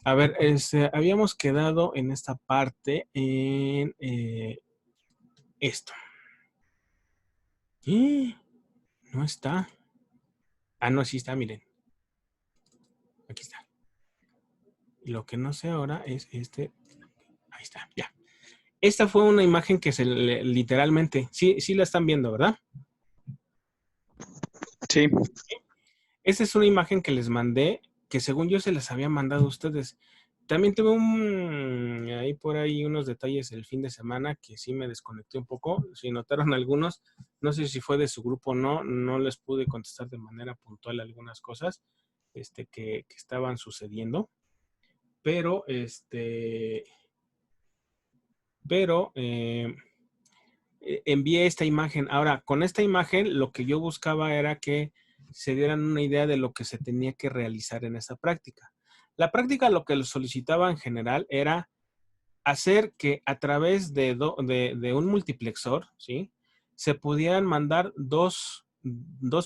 A ver, habíamos quedado en esta parte en esto. ¡Ah! No está. Ah, no, sí está, miren. Aquí está. Lo que no sé ahora es este. Ahí está, ya. Esta fue una imagen que literalmente, sí, sí la están viendo, ¿verdad? Sí. Esta es una imagen que les mandé, que según yo se las había mandado a ustedes. También tuve ahí por ahí unos detalles el fin de semana que sí me desconecté un poco. Si notaron algunos, no sé si fue de su grupo o no, no les pude contestar de manera puntual algunas cosas que estaban sucediendo. Pero, envié esta imagen. Ahora, con esta imagen, lo que yo buscaba era que se dieran una idea de lo que se tenía que realizar en esa práctica. La práctica lo que solicitaba en general era hacer que a través de un multiplexor, ¿sí? Se pudieran mandar dos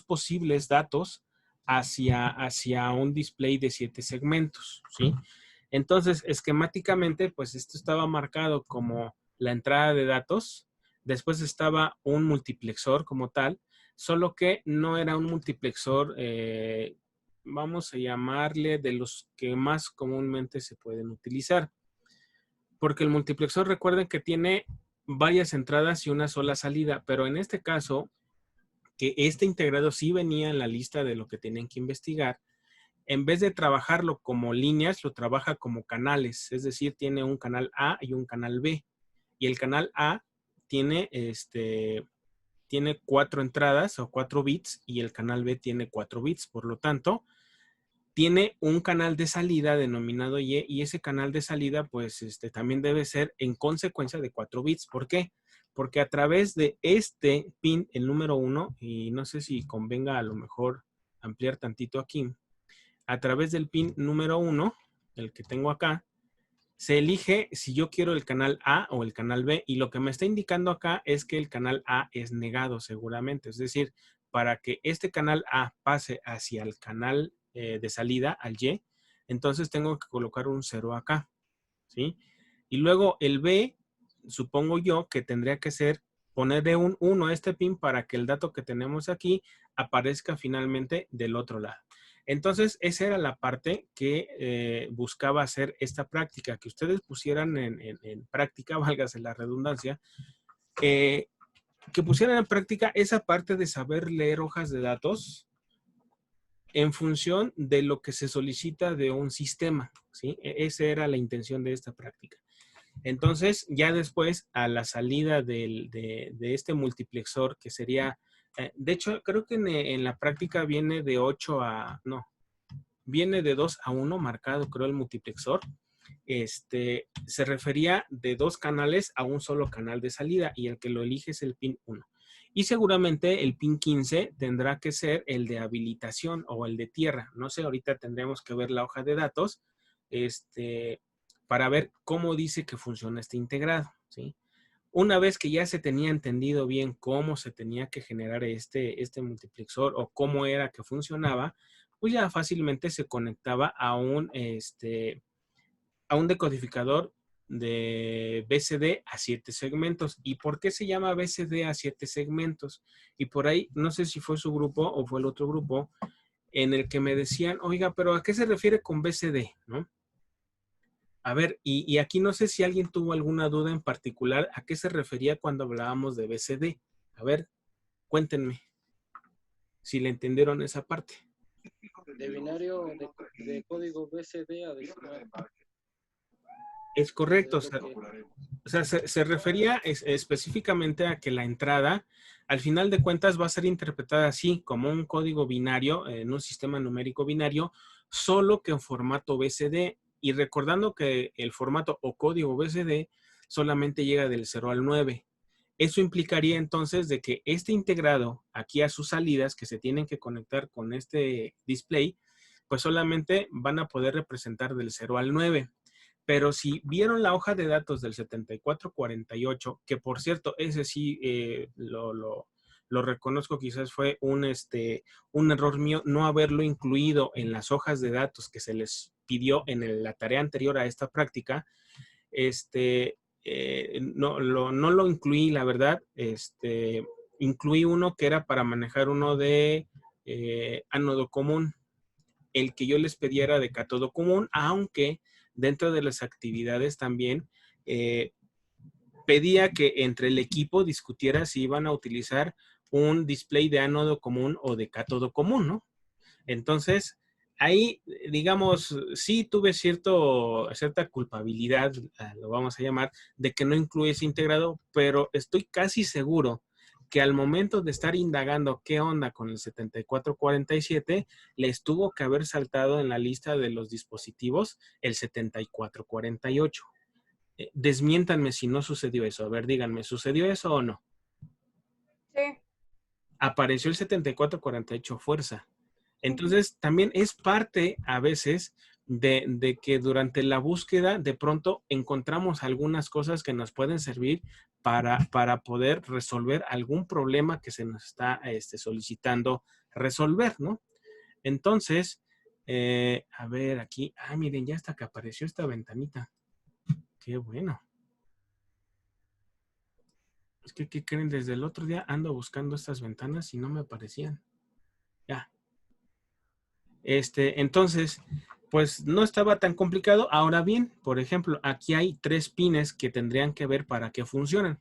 posibles datos hacia un display de 7 segmentos, ¿sí? Entonces, esquemáticamente, pues esto estaba marcado como la entrada de datos, después estaba un multiplexor como tal, solo que no era un multiplexor, vamos a llamarle de los que más comúnmente se pueden utilizar. Porque el multiplexor, recuerden que tiene varias entradas y una sola salida, pero en este caso, que este integrado sí venía en la lista de lo que tenían que investigar, en vez de trabajarlo como líneas, lo trabaja como canales, es decir, tiene un canal A y un canal B. Y el canal A tiene, tiene 4 entradas o 4 bits y el canal B tiene 4 bits. Por lo tanto, tiene un canal de salida denominado y ese canal de salida pues también debe ser en consecuencia de 4 bits. ¿Por qué? Porque a través de este pin, el número 1, y no sé si convenga a lo mejor ampliar tantito aquí, a través del pin número 1, el que tengo acá, se elige si yo quiero el canal A o el canal B, y lo que me está indicando acá es que el canal A es negado seguramente, es decir, para que este canal A pase hacia el canal de salida, al Y, entonces tengo que colocar un 0 acá, ¿sí? Y luego el B, supongo yo que tendría que ser ponerle un 1 a este pin para que el dato que tenemos aquí aparezca finalmente del otro lado. Entonces, esa era la parte que buscaba hacer esta práctica, que ustedes pusieran en práctica, válgase la redundancia, que pusieran en práctica esa parte de saber leer hojas de datos en función de lo que se solicita de un sistema, ¿sí? Esa era la intención de esta práctica. Entonces, ya después, a la salida de este multiplexor, que sería, de hecho, creo que en la práctica viene de 8 a, no, viene de 2 a 1 marcado, creo, el multiplexor. Se refería de 2 canales a un solo canal de salida y el que lo elige es el pin 1. Y seguramente el pin 15 tendrá que ser el de habilitación o el de tierra. No sé, ahorita tendremos que ver la hoja de datos para ver cómo dice que funciona este integrado, ¿sí? Una vez que ya se tenía entendido bien cómo se tenía que generar este multiplexor o cómo era que funcionaba, pues ya fácilmente se conectaba a un decodificador de BCD a 7 segmentos. ¿Y por qué se llama BCD a 7 segmentos? Y por ahí, no sé si fue su grupo o fue el otro grupo, en el que me decían, oiga, pero ¿a qué se refiere con BCD? ¿No? A ver, y aquí no sé si alguien tuvo alguna duda en particular a qué se refería cuando hablábamos de BCD. A ver, cuéntenme si le entendieron esa parte. De binario de código BCD a decimal. Es correcto, Es lo que... o sea se refería específicamente a que la entrada, al final de cuentas, va a ser interpretada así, como un código binario, en un sistema numérico binario, solo que en formato BCD. Y recordando que el formato o código BCD solamente llega del 0 al 9. Eso implicaría entonces de que este integrado aquí a sus salidas que se tienen que conectar con este display, pues solamente van a poder representar del 0 al 9. Pero si vieron la hoja de datos del 7448, que por cierto, ese sí lo reconozco, quizás fue un error mío no haberlo incluido en las hojas de datos que se les pidió en la tarea anterior a esta práctica, no lo incluí, la verdad. Incluí uno que era para manejar uno de ánodo común. El que yo les pedía era de cátodo común, aunque dentro de las actividades también pedía que entre el equipo discutiera si iban a utilizar un display de ánodo común o de cátodo común, ¿no? Entonces, ahí, digamos, sí tuve cierta culpabilidad, lo vamos a llamar, de que no incluye ese integrado, pero estoy casi seguro que al momento de estar indagando qué onda con el 7447, les tuvo que haber saltado en la lista de los dispositivos el 7448. Desmiéntanme si no sucedió eso. A ver, díganme, ¿sucedió eso o no? Sí. Apareció el 7448 fuerza. Entonces, también es parte a veces de que durante la búsqueda de pronto encontramos algunas cosas que nos pueden servir para poder resolver algún problema que se nos está solicitando resolver, ¿no? Entonces, a ver aquí, miren, ya hasta que apareció esta ventanita. Qué bueno. Es que, ¿qué creen? Desde el otro día ando buscando estas ventanas y no me aparecían. Ya. Entonces, pues no estaba tan complicado. Ahora bien, por ejemplo, aquí hay 3 pines que tendrían que ver para que funcionen.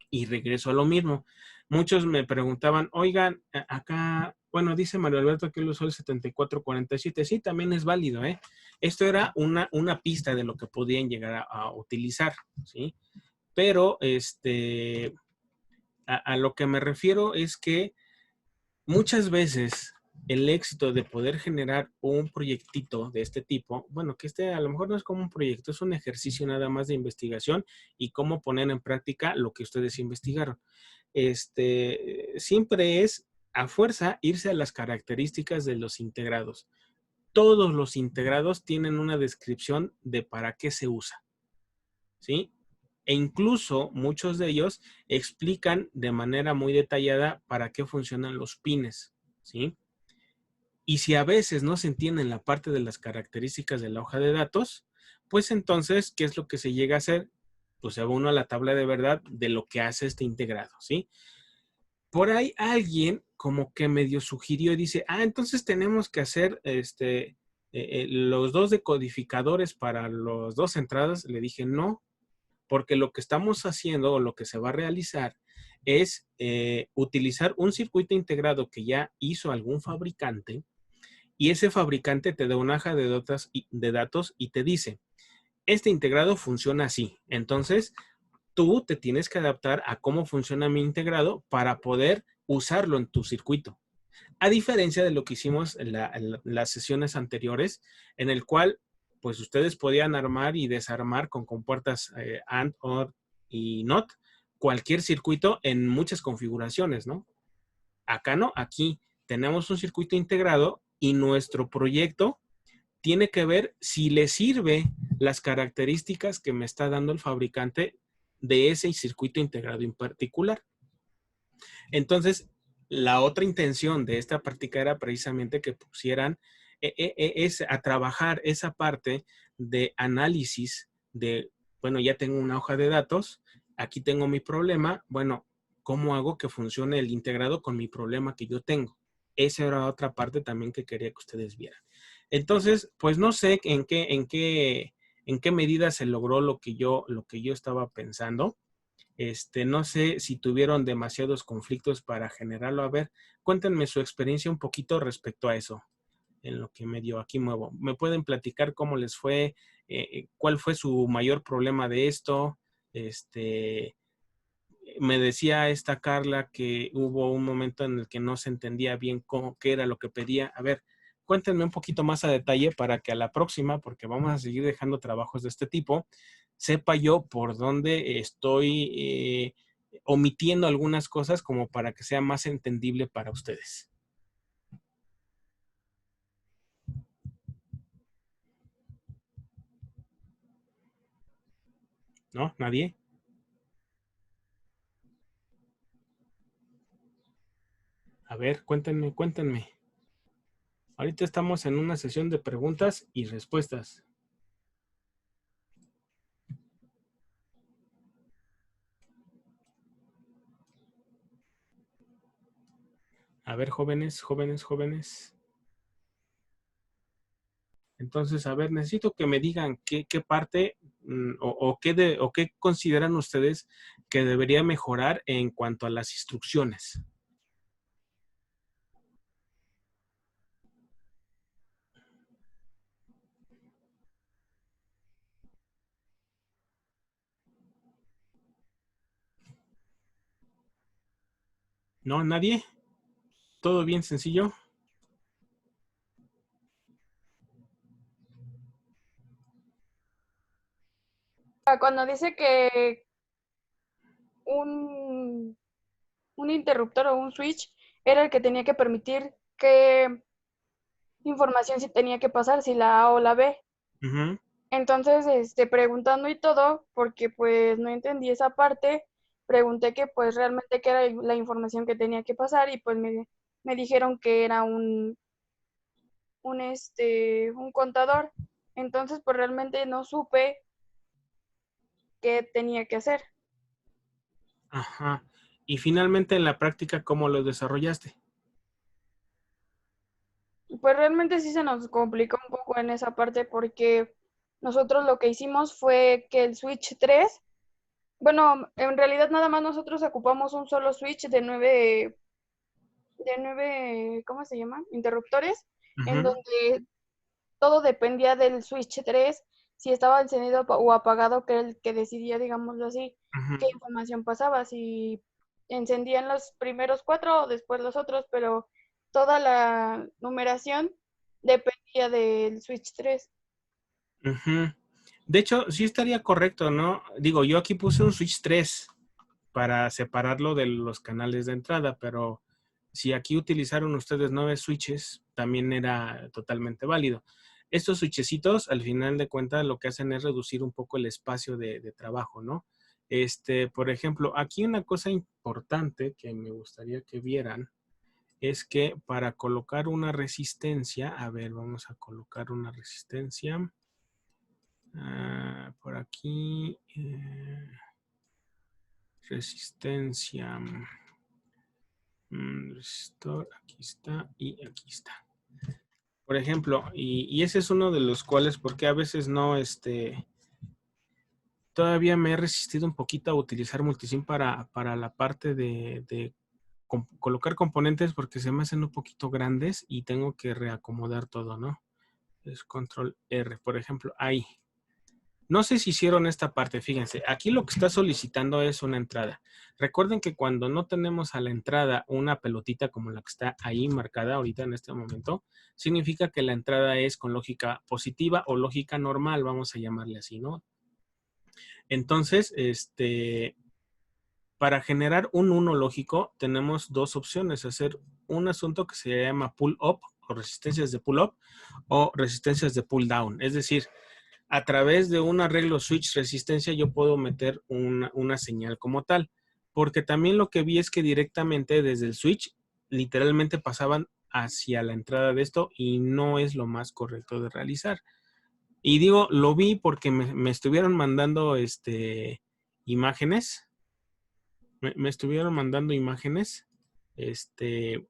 Y regreso a lo mismo. Muchos me preguntaban, oigan, acá, bueno, dice Mario Alberto que él usó el 7447. Sí, también es válido, ¿eh? Esto era una pista de lo que podían llegar a utilizar, ¿sí? Pero, a lo que me refiero es que muchas veces el éxito de poder generar un proyectito de este tipo, bueno, que a lo mejor no es como un proyecto, es un ejercicio nada más de investigación y cómo poner en práctica lo que ustedes investigaron. Siempre es a fuerza irse a las características de los integrados. Todos los integrados tienen una descripción de para qué se usa, ¿sí? E incluso muchos de ellos explican de manera muy detallada para qué funcionan los pines, ¿sí? Y si a veces no se entiende la parte de las características de la hoja de datos, pues entonces, ¿qué es lo que se llega a hacer? Pues se va uno a la tabla de verdad de lo que hace este integrado, ¿sí? Por ahí alguien como que medio sugirió y dice, entonces tenemos que hacer los 2 decodificadores para las 2 entradas. Le dije, no, porque lo que estamos haciendo o lo que se va a realizar es utilizar un circuito integrado que ya hizo algún fabricante y ese fabricante te da una hoja de datos y te dice, este integrado funciona así. Entonces, tú te tienes que adaptar a cómo funciona mi integrado para poder usarlo en tu circuito. A diferencia de lo que hicimos en las sesiones anteriores, en el cual pues ustedes podían armar y desarmar con compuertas AND, OR y NOT cualquier circuito en muchas configuraciones, ¿no? Acá no, aquí tenemos un circuito integrado y nuestro proyecto tiene que ver si le sirve las características que me está dando el fabricante de ese circuito integrado en particular. Entonces, la otra intención de esta práctica era precisamente que pusieran a trabajar esa parte de análisis de, bueno, ya tengo una hoja de datos, aquí tengo mi problema, bueno, ¿cómo hago que funcione el integrado con mi problema que yo tengo? Esa era otra parte también que quería que ustedes vieran. Entonces, pues no sé en qué medida se logró lo que yo estaba pensando. No sé si tuvieron demasiados conflictos para generarlo. A ver, cuéntenme su experiencia un poquito respecto a eso, en lo que medio aquí muevo. ¿Me pueden platicar cómo les fue? ¿Cuál fue su mayor problema de esto? Me decía esta Carla que hubo un momento en el que no se entendía bien qué era lo que pedía. A ver, cuéntenme un poquito más a detalle para que a la próxima, porque vamos a seguir dejando trabajos de este tipo, sepa yo por dónde estoy omitiendo algunas cosas como para que sea más entendible para ustedes. ¿No? ¿Nadie? A ver, cuéntenme. Ahorita estamos en una sesión de preguntas y respuestas. A ver, jóvenes, jóvenes, jóvenes. Entonces, a ver, necesito que me digan qué parte o qué consideran ustedes que debería mejorar en cuanto a las instrucciones. ¿No? ¿Nadie? ¿Todo bien sencillo? Cuando dice que un, un interruptor o un switch era el que tenía que permitir qué información se tenía que pasar, si la A o la B. Ujú. Entonces, preguntando y todo, porque pues no entendí esa parte, pregunté que pues realmente qué era la información que tenía que pasar y pues me dijeron que era un contador. Entonces, pues realmente no supe qué tenía que hacer. Ajá. Y finalmente en la práctica, ¿cómo lo desarrollaste? Pues realmente sí se nos complicó un poco en esa parte porque nosotros lo que hicimos fue que el Switch 3, bueno, en realidad nada más nosotros ocupamos un solo Switch de nueve, ¿cómo se llama? Interruptores, en Ujú, donde todo dependía del Switch 3, si estaba encendido o apagado, que era el que decidía, digámoslo así, qué ujú, información pasaba, si encendían los primeros cuatro o después los otros, pero toda la numeración dependía del Switch 3. ujú. De hecho, sí estaría correcto, ¿no? Digo, yo aquí puse un switch 3 para separarlo de los canales de entrada, pero si aquí utilizaron ustedes 9 switches, también era totalmente válido. Estos switchecitos, al final de cuentas, lo que hacen es reducir un poco el espacio de trabajo, ¿no? Por ejemplo, aquí una cosa importante que me gustaría que vieran es que para colocar una resistencia, a ver, vamos a colocar una resistencia. Por aquí, resistencia. Resistor, aquí está y aquí está. Por ejemplo, y ese es uno de los cuales, porque a veces no, todavía me he resistido un poquito a utilizar multisim para la parte de colocar componentes porque se me hacen un poquito grandes y tengo que reacomodar todo, ¿no? Es control R, por ejemplo, ahí. No sé si hicieron esta parte, fíjense, aquí lo que está solicitando es una entrada. Recuerden que cuando no tenemos a la entrada una pelotita como la que está ahí marcada ahorita en este momento, significa que la entrada es con lógica positiva o lógica normal, vamos a llamarle así, ¿no? Entonces, para generar un 1 lógico, tenemos dos opciones, hacer un asunto que se llama pull up o resistencias de pull up o resistencias de pull down, es decir, a través de un arreglo switch resistencia yo puedo meter una señal como tal. Porque también lo que vi es que directamente desde el switch literalmente pasaban hacia la entrada de esto y no es lo más correcto de realizar. Y digo, lo vi porque me estuvieron mandando imágenes. Me estuvieron mandando imágenes de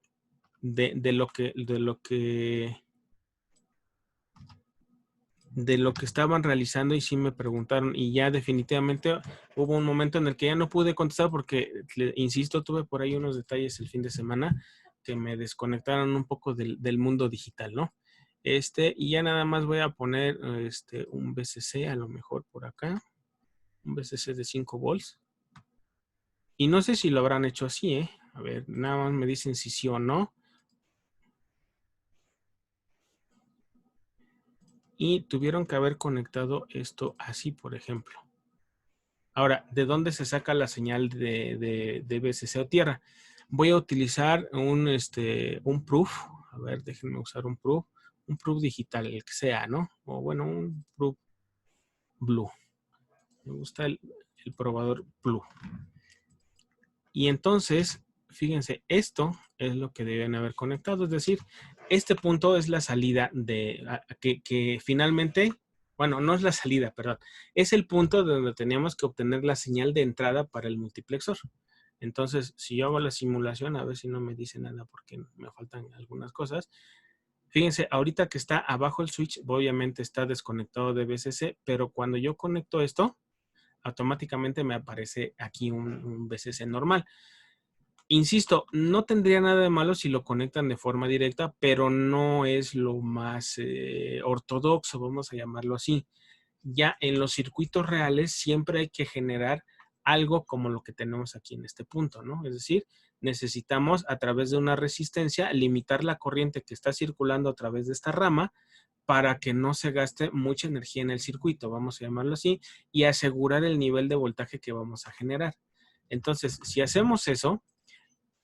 lo que estaban realizando y sí me preguntaron y ya definitivamente hubo un momento en el que ya no pude contestar porque, insisto, tuve por ahí unos detalles el fin de semana que me desconectaron un poco del mundo digital, ¿no? Y ya nada más voy a poner un VCC a lo mejor por acá, un VCC de 5 volts. Y no sé si lo habrán hecho así, ¿eh? A ver, nada más me dicen si sí o no. Y tuvieron que haber conectado esto así, por ejemplo. Ahora, ¿de dónde se saca la señal de BCC o tierra? Voy a utilizar un proof. A ver, déjenme usar un proof digital, el que sea, ¿no? O bueno, un proof blue. Me gusta el probador blue. Y entonces, fíjense, esto es lo que deben haber conectado. Es decir, este punto es la salida que finalmente, bueno, no es la salida, perdón, es el punto donde teníamos que obtener la señal de entrada para el multiplexor. Entonces, si yo hago la simulación, a ver si no me dice nada porque me faltan algunas cosas. Fíjense, ahorita que está abajo el switch, obviamente está desconectado de VCC, pero cuando yo conecto esto, automáticamente me aparece aquí un VCC normal. Insisto, no tendría nada de malo si lo conectan de forma directa, pero no es lo más ortodoxo, vamos a llamarlo así. Ya en los circuitos reales siempre hay que generar algo como lo que tenemos aquí en este punto, ¿no? Es decir, necesitamos a través de una resistencia limitar la corriente que está circulando a través de esta rama para que no se gaste mucha energía en el circuito, vamos a llamarlo así, y asegurar el nivel de voltaje que vamos a generar. Entonces, si hacemos eso,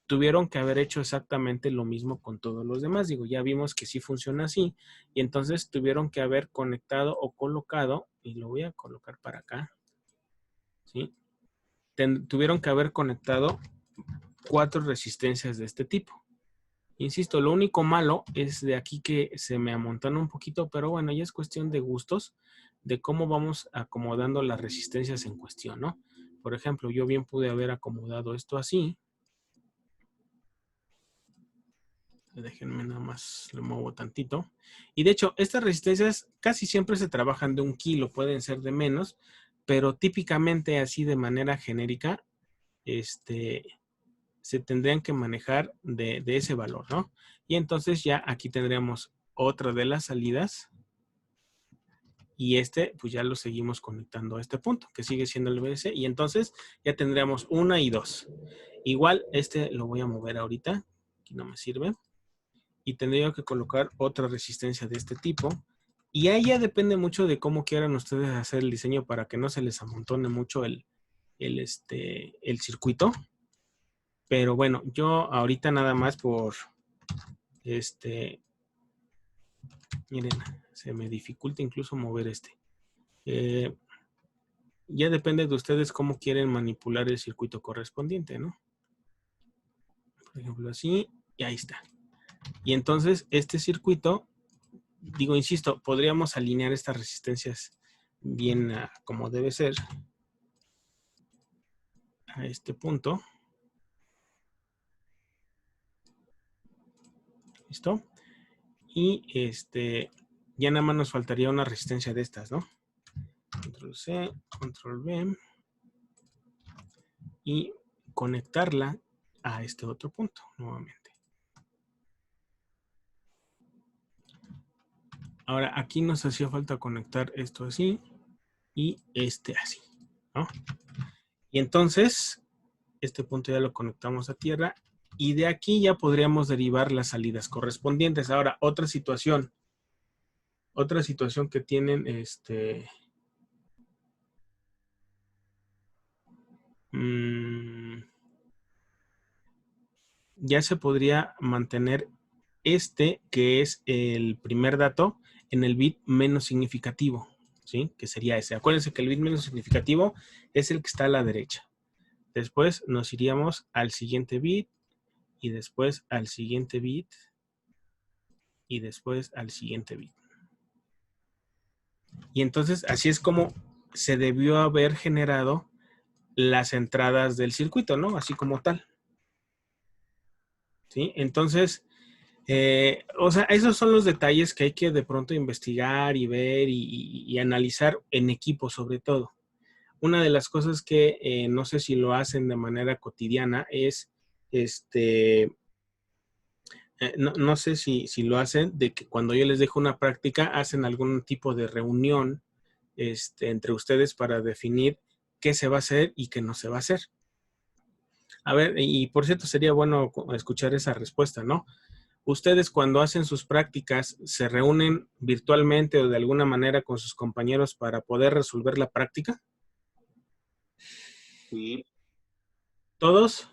tuvieron que haber hecho exactamente lo mismo con todos los demás. Digo, ya vimos que sí funciona así, y entonces tuvieron que haber conectado o colocado, y lo voy a colocar para acá, ¿sí? Tuvieron que haber conectado 4 resistencias de este tipo. Insisto, lo único malo es de aquí que se me amontona un poquito, pero bueno, ya es cuestión de gustos, de cómo vamos acomodando las resistencias en cuestión, ¿no? Por ejemplo, yo bien pude haber acomodado esto así. Déjenme nada más, lo muevo tantito. Y de hecho, estas resistencias casi siempre se trabajan de 1 kilo, pueden ser de menos, pero típicamente así de manera genérica, se tendrían que manejar de ese valor, ¿no? Y entonces ya aquí tendríamos otra de las salidas y pues ya lo seguimos conectando a este punto, que sigue siendo el VS, y entonces ya tendríamos 1 y 2. Igual, lo voy a mover ahorita, aquí no me sirve. Y tendría que colocar otra resistencia de este tipo. Y ahí ya depende mucho de cómo quieran ustedes hacer el diseño para que no se les amontone mucho el circuito. Pero bueno, yo ahorita nada más por miren, se me dificulta incluso mover ya depende de ustedes cómo quieren manipular el circuito correspondiente, ¿no? Por ejemplo, así, y ahí está. Y entonces este circuito, digo, insisto, podríamos alinear estas resistencias bien como debe ser a este punto. ¿Listo? Y ya nada más nos faltaría una resistencia de estas, ¿no? Control C, Control V y conectarla a este otro punto nuevamente. Ahora aquí nos hacía falta conectar esto así y así, ¿no? Y entonces este punto ya lo conectamos a tierra y de aquí ya podríamos derivar las salidas correspondientes. Ahora, otra situación que tienen ya se podría mantener que es el primer dato en el bit menos significativo, ¿sí? Que sería ese. Acuérdense que el bit menos significativo es el que está a la derecha. Después nos iríamos al siguiente bit y después al siguiente bit y después al siguiente bit. Y entonces así es como se debió haber generado las entradas del circuito, ¿no? Así como tal. ¿Sí? Entonces, o sea, esos son los detalles que hay que de pronto investigar y ver y analizar en equipo sobre todo. Una de las cosas que no sé si lo hacen de manera cotidiana es, no sé si lo hacen, de que cuando yo les dejo una práctica, hacen algún tipo de reunión entre ustedes para definir qué se va a hacer y qué no se va a hacer. A ver, y por cierto, sería bueno escuchar esa respuesta, ¿no? ¿Ustedes cuando hacen sus prácticas se reúnen virtualmente o de alguna manera con sus compañeros para poder resolver la práctica? Sí. ¿Todos?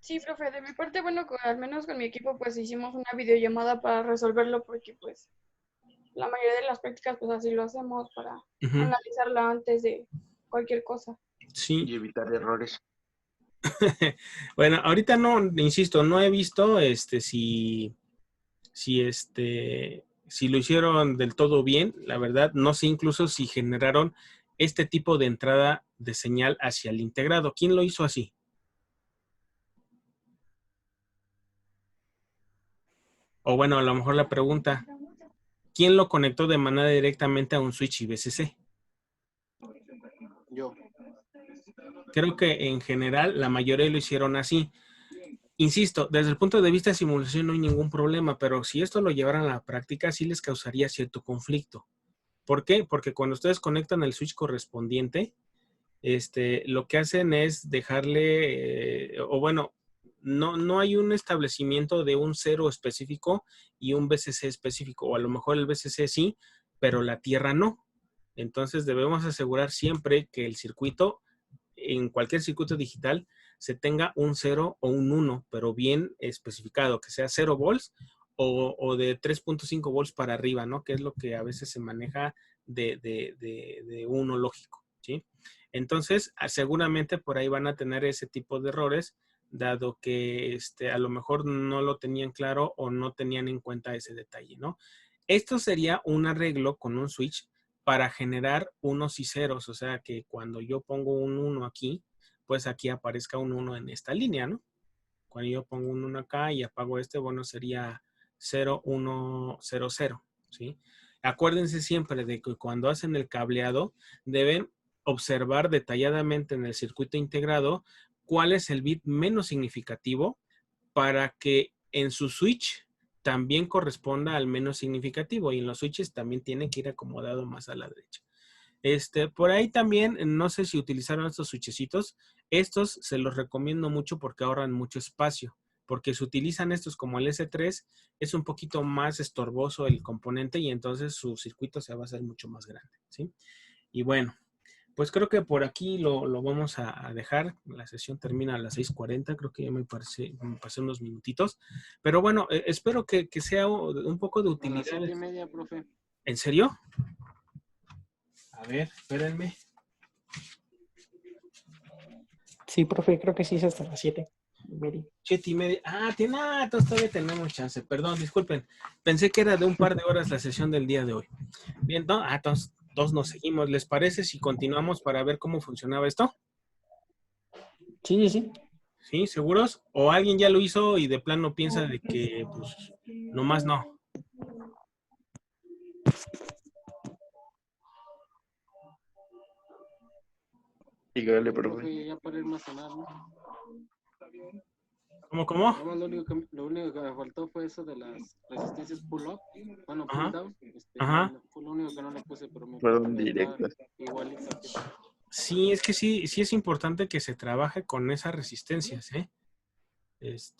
Sí, profe, de mi parte, bueno, al menos con mi equipo, pues hicimos una videollamada para resolverlo porque, pues, la mayoría de las prácticas, pues así lo hacemos para analizarla antes de cualquier cosa. Sí. Y evitar errores. Bueno, ahorita no, insisto, no he visto si lo hicieron del todo bien, la verdad, no sé incluso si generaron este tipo de entrada de señal hacia el integrado. ¿Quién lo hizo así? O bueno, a lo mejor la pregunta, ¿quién lo conectó de manera directamente a un switch IBCC? Yo. Creo que en general la mayoría lo hicieron así. Insisto, desde el punto de vista de simulación no hay ningún problema, pero si esto lo llevaran a la práctica, sí les causaría cierto conflicto. ¿Por qué? Porque cuando ustedes conectan el switch correspondiente, lo que hacen es dejarle, o bueno, no hay un establecimiento de un cero específico y un BCC específico, o a lo mejor el BCC sí, pero la tierra no. Entonces debemos asegurar siempre que el circuito, en cualquier circuito digital, se tenga un 0 o un 1, pero bien especificado, que sea 0 volts o de 3.5 volts para arriba, ¿no? Que es lo que a veces se maneja de uno lógico, ¿sí? Entonces, seguramente por ahí van a tener ese tipo de errores, dado que a lo mejor no lo tenían claro o no tenían en cuenta ese detalle, ¿no? Esto sería un arreglo con un switch para generar unos y ceros, o sea que cuando yo pongo un 1 aquí, pues aquí aparezca un 1 en esta línea, ¿no? Cuando yo pongo un 1 acá y apago bueno, sería 0, 1, 0, 0, ¿sí? Acuérdense siempre de que cuando hacen el cableado, deben observar detalladamente en el circuito integrado cuál es el bit menos significativo para que en su switch también corresponda al menos significativo y en los switches también tiene que ir acomodado más a la derecha. Por ahí también, no sé si utilizaron estos switchecitos. Estos se los recomiendo mucho porque ahorran mucho espacio. Porque si utilizan estos como el S3, es un poquito más estorboso el componente y entonces su circuito se va a hacer mucho más grande, ¿sí? Y bueno, pues creo que por aquí lo vamos a dejar. La sesión termina a las 6:40. Creo que ya me pasé unos minutitos. Pero bueno, espero que sea un poco de A las utilidad. 7:30, profe. ¿En serio? A ver, espérenme. Sí, profe, creo que sí es hasta las 7:30. 7:30. Entonces todavía tenemos chance. Perdón, disculpen. Pensé que era de un par de horas la sesión del día de hoy. Bien, ¿no? Entonces todos nos seguimos. ¿Les parece si continuamos para ver cómo funcionaba esto? Sí, sí. ¿Sí? ¿Seguros? ¿O alguien ya lo hizo y de plano piensa de que, pues, nomás no? Dígale, profe. Profe, ya para irme a cenar, ¿no? ¿Cómo? Nada más lo único que me faltó fue eso de las resistencias pull-up. Bueno, Ajá. pull-down. Ajá. Fue lo único que no le puse, pero me Fueron parece que está directas. igualito. Sí, es que sí es importante que se trabaje con esas resistencias, ¿eh?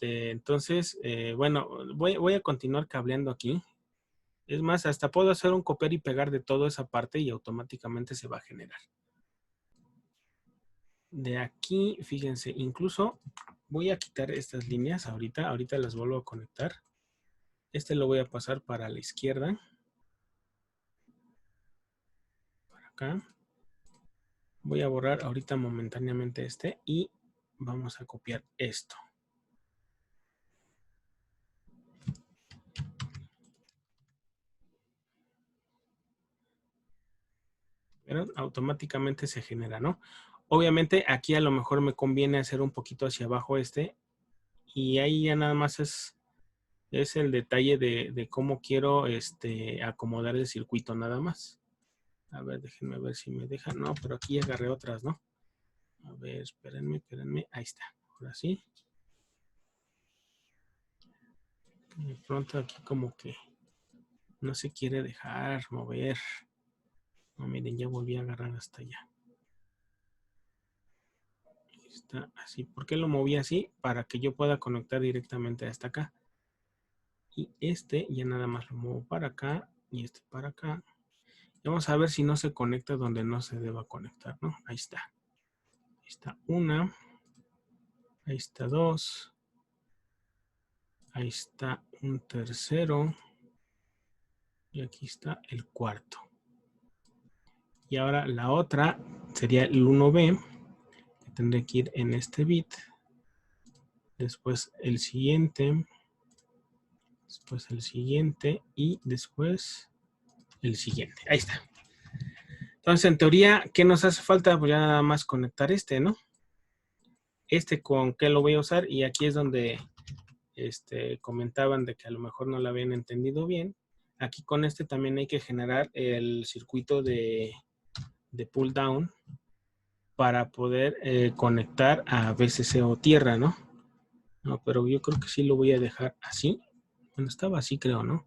Entonces, bueno, voy a continuar cableando aquí. Es más, hasta puedo hacer un copiar y pegar de toda esa parte y automáticamente se va a generar. De aquí, fíjense, incluso voy a quitar estas líneas ahorita las vuelvo a conectar. Lo voy a pasar para la izquierda. Para acá. Voy a borrar ahorita momentáneamente y vamos a copiar esto. Pero automáticamente se genera, ¿no? Obviamente aquí a lo mejor me conviene hacer un poquito hacia abajo y ahí ya nada más es el detalle de cómo quiero acomodar el circuito nada más. A ver, déjenme ver si me deja. No, pero aquí ya agarré otras, ¿no? A ver, espérenme. Ahí está. Ahora sí. De pronto aquí como que no se quiere dejar mover. No, miren, ya volví a agarrar hasta allá. Está así. ¿Por qué lo moví así? Para que yo pueda conectar directamente hasta acá. Y ya nada más lo muevo para acá y para acá. Y vamos a ver si no se conecta donde no se deba conectar, ¿no? Ahí está. Ahí está una. Ahí está dos. Ahí está un tercero. Y aquí está el cuarto. Y ahora la otra sería el 1B. Que tendré que ir en este bit. después el siguiente, después el siguiente y después el siguiente. Ahí está. Entonces, en teoría, ¿qué nos hace falta? Pues ya nada más conectar este, ¿no? Este con qué lo voy a usar, y aquí es donde comentaban de que a lo mejor no lo habían entendido bien. Aquí con este también hay que generar el circuito de pull down para poder conectar a VCC o tierra, ¿no? No, pero yo creo que sí lo voy a dejar así. Bueno, estaba así, creo, ¿no?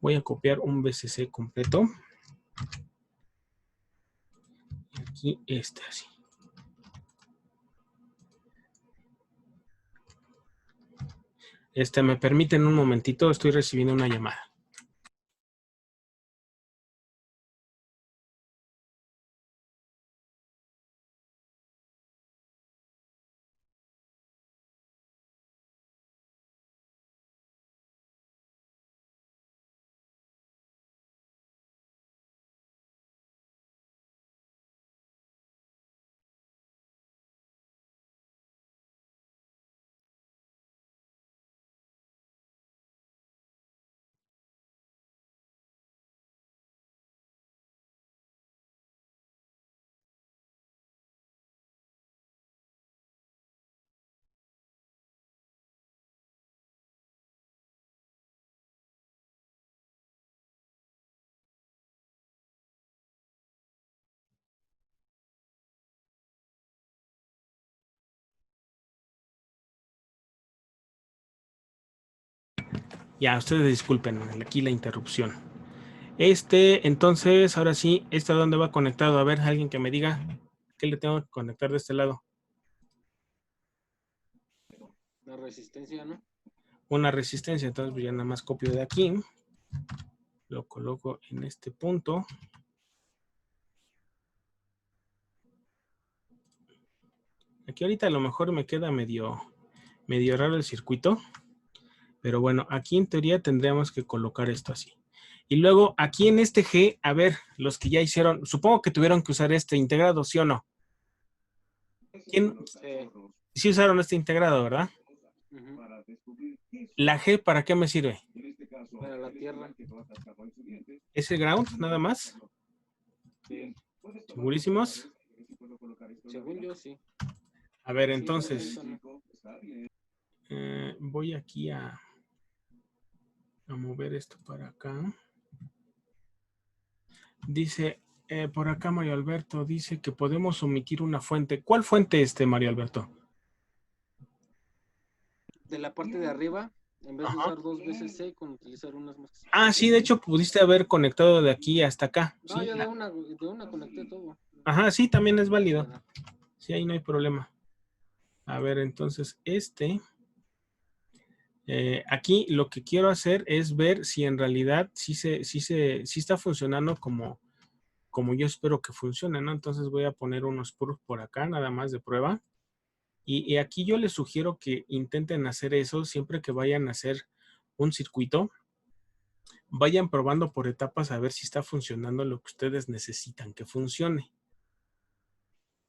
Voy a copiar un VCC completo. Aquí así. ¿Me permiten un momentito? Estoy recibiendo una llamada. Ya, ustedes disculpen aquí la interrupción. Entonces, ahora sí, ¿a dónde va conectado? A ver, alguien que me diga qué le tengo que conectar de este lado. La resistencia, ¿no? Una resistencia, entonces pues ya nada más copio de aquí. Lo coloco en este punto. Aquí ahorita a lo mejor me queda medio raro el circuito. Pero bueno, aquí en teoría tendríamos que colocar esto así. Y luego aquí en este G, a ver, los que ya hicieron, supongo que tuvieron que usar este integrado, ¿sí o no? ¿Quién? Sí usaron este integrado, ¿verdad? ¿La G para qué me sirve? Para la tierra. ¿Es el ground nada más? Sí. ¿Segurísimos? Según yo, sí. A ver, entonces, voy aquí a mover esto para acá. Dice, por acá Mario Alberto dice que podemos omitir una fuente. ¿Cuál fuente Mario Alberto? De la parte de arriba, en vez de usar 2 veces C, con utilizar unas más. Ah, sí, de hecho pudiste haber conectado de aquí hasta acá. No, Sí, yo de una conecté todo. Ajá, sí, también es válido. Sí, ahí no hay problema. A ver, entonces aquí lo que quiero hacer es ver si en realidad sí está funcionando como yo espero que funcione, ¿no? Entonces voy a poner unos puros por acá, nada más de prueba. Y aquí yo les sugiero que intenten hacer eso siempre que vayan a hacer un circuito. Vayan probando por etapas a ver si está funcionando lo que ustedes necesitan que funcione.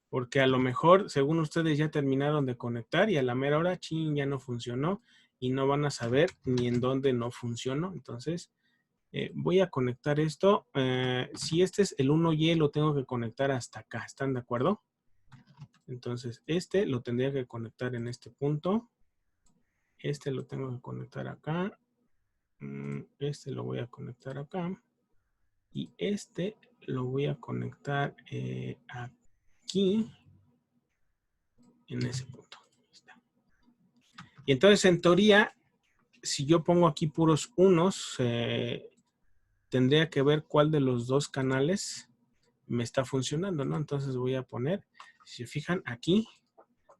Porque a lo mejor, según ustedes ya terminaron de conectar y a la mera hora, chin, ya no funcionó y no van a saber ni en dónde no funcionó. Entonces, voy a conectar esto. Si este es el 1Y, lo tengo que conectar hasta acá. ¿Están de acuerdo? Entonces, lo tendría que conectar en este punto. Lo tengo que conectar acá. Lo voy a conectar acá. Y lo voy a conectar aquí. En ese punto. Y entonces, en teoría, si yo pongo aquí puros unos, tendría que ver cuál de los dos canales me está funcionando, ¿no? Entonces voy a poner, si se fijan aquí,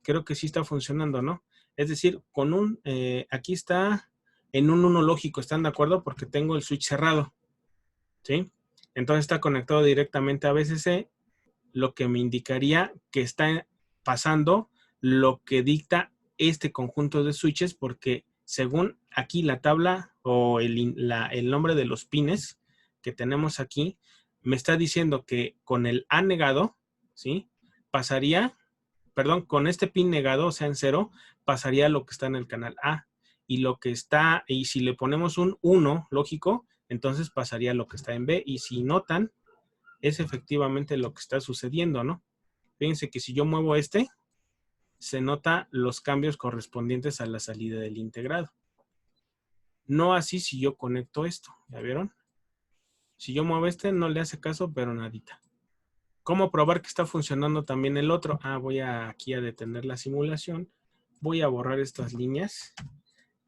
creo que sí está funcionando, ¿no? Es decir, con aquí está en un 1 lógico, ¿están de acuerdo? Porque tengo el switch cerrado, ¿sí? Entonces está conectado directamente a VCC, lo que me indicaría que está pasando lo que dicta este conjunto de switches, porque según aquí la tabla o el nombre de los pines que tenemos aquí, me está diciendo que con el A negado, ¿sí? perdón, con este pin negado, o sea, en 0, pasaría lo que está en el canal A. Y lo que está, y si le ponemos un 1, lógico, entonces pasaría lo que está en B. Y si notan, es efectivamente lo que está sucediendo, ¿no? Fíjense que si yo muevo se nota los cambios correspondientes a la salida del integrado. No así si yo conecto esto, ¿ya vieron? Si yo muevo no le hace caso, pero nadita. ¿Cómo probar que está funcionando también el otro? Voy aquí a detener la simulación. Voy a borrar estas líneas.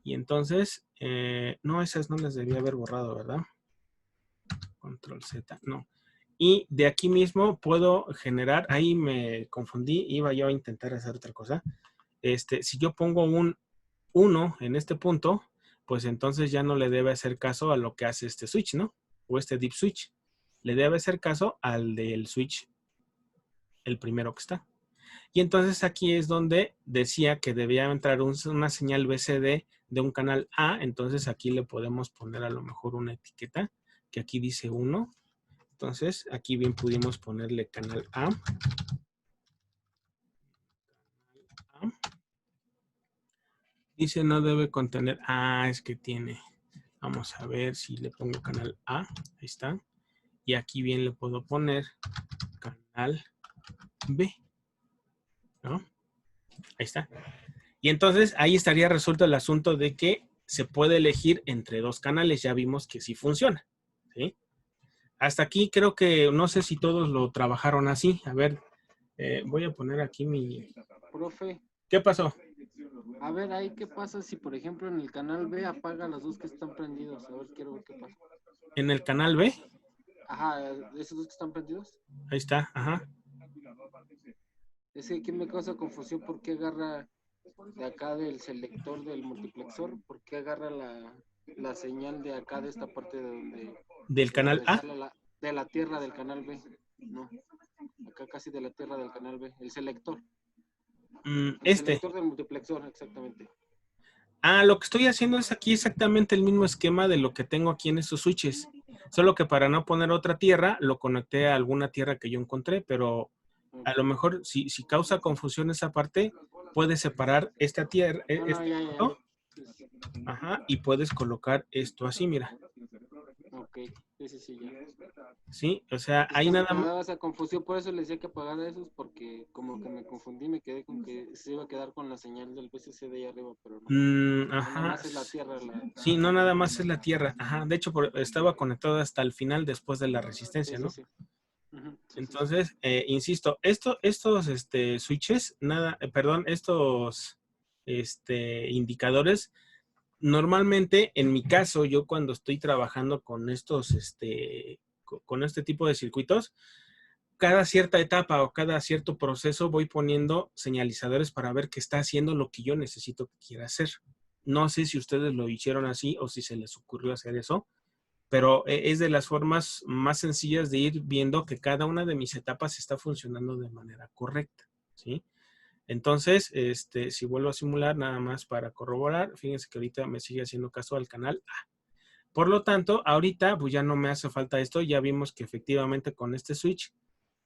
Y entonces, no, esas no las debía haber borrado, ¿verdad? Control Z, no. Y de aquí mismo puedo generar, ahí me confundí, iba yo a intentar hacer otra cosa. Si yo pongo un 1 en este punto, pues entonces ya no le debe hacer caso a lo que hace este switch, ¿no? O este deep switch. Le debe hacer caso al del switch, el primero que está. Y entonces aquí es donde decía que debía entrar una señal BCD de un canal A. Entonces aquí le podemos poner a lo mejor una etiqueta que aquí dice 1. Entonces aquí bien pudimos ponerle canal A. Dice no debe contener. Es que tiene. Vamos a ver si le pongo canal A. Ahí está. Y aquí bien le puedo poner canal B. ¿No? Ahí está. Y entonces ahí estaría resuelto el asunto de que se puede elegir entre dos canales. Ya vimos que sí funciona. ¿Sí? Hasta aquí creo que no sé si todos lo trabajaron así. A ver, voy a poner aquí mi... Profe, ¿Qué pasó? a ver ahí qué pasa si por ejemplo en el canal B apaga los dos que están prendidos. A ver, quiero ver qué pasa. ¿En el canal B? Ajá, esos dos que están prendidos. Ahí está, ajá. Es que aquí me causa confusión porque agarra de acá del selector del multiplexor, porque agarra la señal de acá de esta parte de donde... ¿Del canal A? De la tierra del canal B. No, acá casi de la tierra del canal B. El selector. El selector del multiplexor, exactamente. Lo que estoy haciendo es aquí exactamente el mismo esquema de lo que tengo aquí en estos switches. Solo que para no poner otra tierra, lo conecté a alguna tierra que yo encontré, pero a lo mejor si causa confusión esa parte, puedes separar esta tierra, ajá, y puedes colocar esto así, mira. Ok, sí, ya. Sí, o sea, ahí nada más. Me daba esa confusión, por eso les decía que apagara esos, porque como que me confundí, me quedé con que se iba a quedar con la señal del PCC de ahí arriba, pero no. Ajá. Nada más es la tierra. Sí, no nada más es la tierra. Ajá, de hecho estaba conectado hasta el final después de la resistencia, ¿no? Sí. Entonces, insisto, estos switches, estos indicadores, normalmente, en mi caso, yo cuando estoy trabajando con con este tipo de circuitos, cada cierta etapa o cada cierto proceso voy poniendo señalizadores para ver que está haciendo lo que yo necesito que quiera hacer. No sé si ustedes lo hicieron así o si se les ocurrió hacer eso, pero es de las formas más sencillas de ir viendo que cada una de mis etapas está funcionando de manera correcta, ¿sí? Entonces, si vuelvo a simular nada más para corroborar, fíjense que ahorita me sigue haciendo caso al canal A. Por lo tanto, ahorita pues ya no me hace falta esto, ya vimos que efectivamente con este switch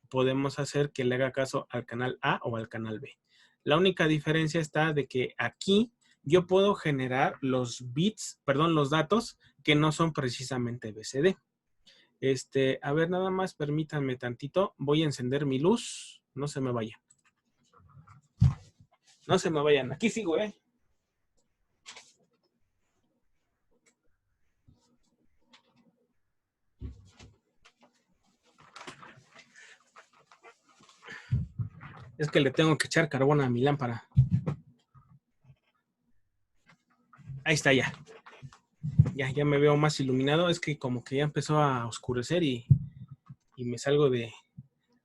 podemos hacer que le haga caso al canal A o al canal B. La única diferencia está de que aquí yo puedo generar los datos que no son precisamente BCD. A ver, nada más permítanme tantito. Voy a encender mi luz. No se me vayan. No se me vayan. Aquí sigo, ¿eh? Es que le tengo que echar carbón a mi lámpara. Ahí está ya. Ya me veo más iluminado. Es que como que ya empezó a oscurecer y me salgo de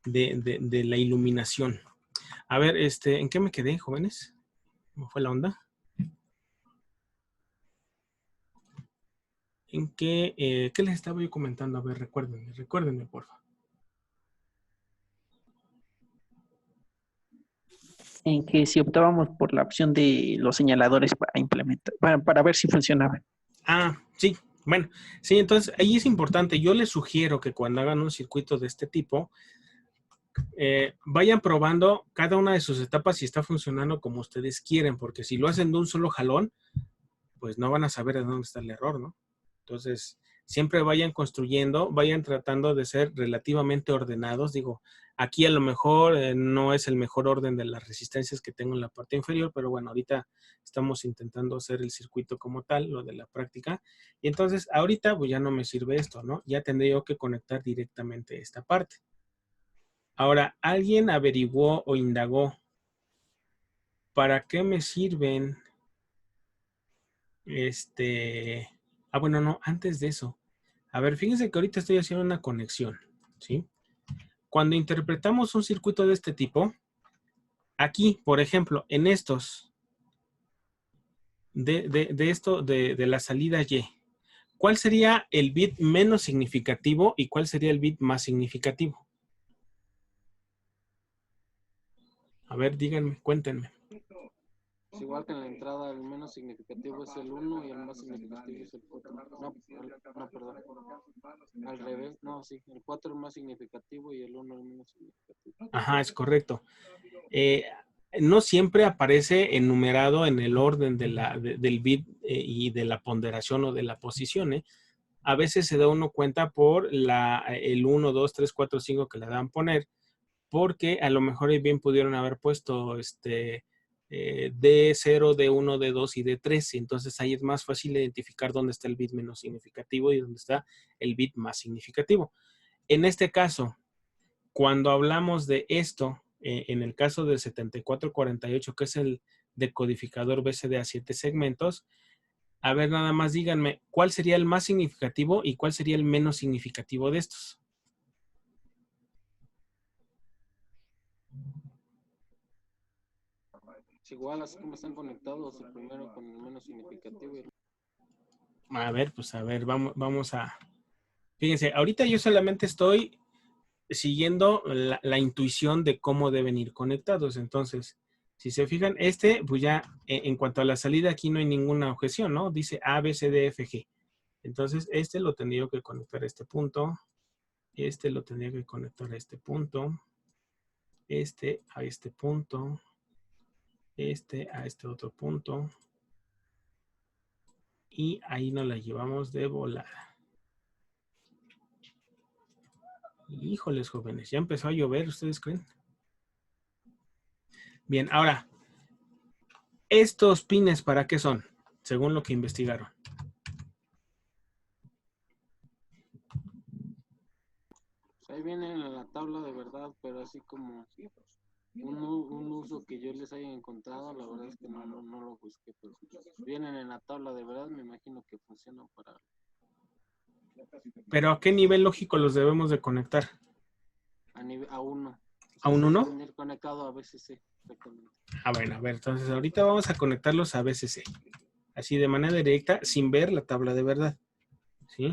la iluminación. A ver, ¿en qué me quedé, jóvenes? ¿Cómo fue la onda? ¿En qué les estaba yo comentando? A ver, recuérdenme, por favor. En que si optábamos por la opción de los señaladores para implementar, para ver si funcionaba. Sí. Bueno, sí, entonces ahí es importante. Yo les sugiero que cuando hagan un circuito de este tipo, vayan probando cada una de sus etapas si está funcionando como ustedes quieren, porque si lo hacen de un solo jalón, pues no van a saber de dónde está el error, ¿no? Entonces, siempre vayan construyendo, vayan tratando de ser relativamente ordenados. Digo, aquí a lo mejor no es el mejor orden de las resistencias que tengo en la parte inferior, pero bueno, ahorita estamos intentando hacer el circuito como tal, lo de la práctica. Y entonces, ahorita pues ya no me sirve esto, ¿no? Ya tendré yo que conectar directamente esta parte. Ahora, ¿alguien averiguó o indagó para qué me sirven bueno, no, antes de eso. A ver, fíjense que ahorita estoy haciendo una conexión, ¿sí? Cuando interpretamos un circuito de este tipo, aquí, por ejemplo, en estos, de la salida Y, ¿cuál sería el bit menos significativo y cuál sería el bit más significativo? A ver, díganme, cuéntenme. Es igual que en la entrada, el menos significativo es el 1 y el más significativo es el 4. No, perdón. Al revés, no, sí. El 4 es más significativo y el 1 es menos significativo. Ajá, es correcto. No siempre aparece enumerado en el orden del bit y de la ponderación o de la posición, ¿eh? A veces se da uno cuenta por el 1, 2, 3, 4, 5 que le dan poner, porque a lo mejor bien pudieron haber puesto D0, D1, D2 y D3. Y entonces ahí es más fácil identificar dónde está el bit menos significativo y dónde está el bit más significativo. En este caso, cuando hablamos de esto, en el caso del 7448, que es el decodificador BCD a 7 segmentos, a ver, nada más díganme, ¿cuál sería el más significativo y cuál sería el menos significativo de estos? Es igual, así como están conectados, el primero con el menos significativo. A ver, pues a ver, vamos a... Fíjense, ahorita yo solamente estoy siguiendo la intuición de cómo deben ir conectados. Entonces, si se fijan, pues ya en cuanto a la salida, aquí no hay ninguna objeción, ¿no? Dice A, B, C, D, F, G. Entonces, lo tendría que conectar a este punto. Lo tendría que conectar a este punto. A este punto. A este otro punto. Y ahí nos la llevamos de volada. Híjoles, jóvenes, ya empezó a llover, ¿ustedes creen? Bien, ahora, ¿estos pines para qué son? Según lo que investigaron. Pues ahí viene en la tabla de verdad, pero así como un uso que yo les haya encontrado, la verdad es que no lo busqué, pero vienen en la tabla de verdad, me imagino que funcionan para... ¿Pero a qué nivel lógico los debemos de conectar? A 1. ¿A un 1? Tener conectado a BCC, exactamente. Bueno, a ver, entonces ahorita vamos a conectarlos a BCC. Así de manera directa, sin ver la tabla de verdad. ¿Sí?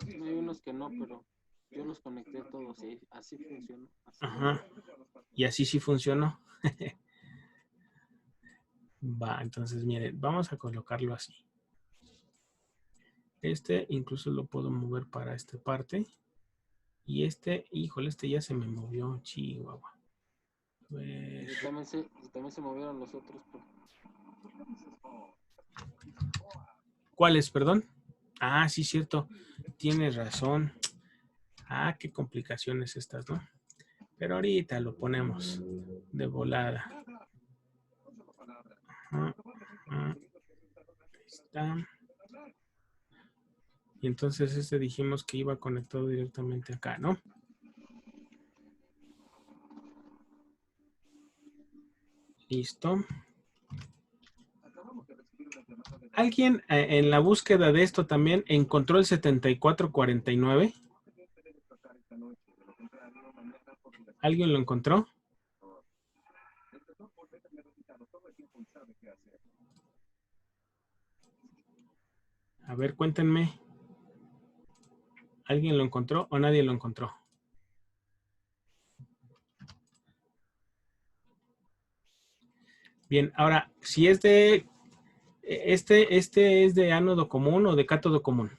Hay unos que no, pero yo los conecté todos y así funcionó. Ajá. Y así sí funcionó. Va, entonces miren, vamos a colocarlo así. Incluso lo puedo mover para esta parte. Y híjole, ya se me movió, chihuahua. A ver. Y también se movieron los otros. ¿Cuáles, perdón? Ah, sí, cierto. Tienes razón. Ah, qué complicaciones estas, ¿no? Pero ahorita lo ponemos de volada. Ajá, ajá. Ahí está. Y entonces dijimos que iba conectado directamente acá, ¿no? Listo. ¿Alguien en la búsqueda de esto también encontró el 7449? ¿Alguien lo encontró? A ver, cuéntenme. ¿Alguien lo encontró o nadie lo encontró? Bien, ahora, si es de... ¿Este es de ánodo común o de cátodo común?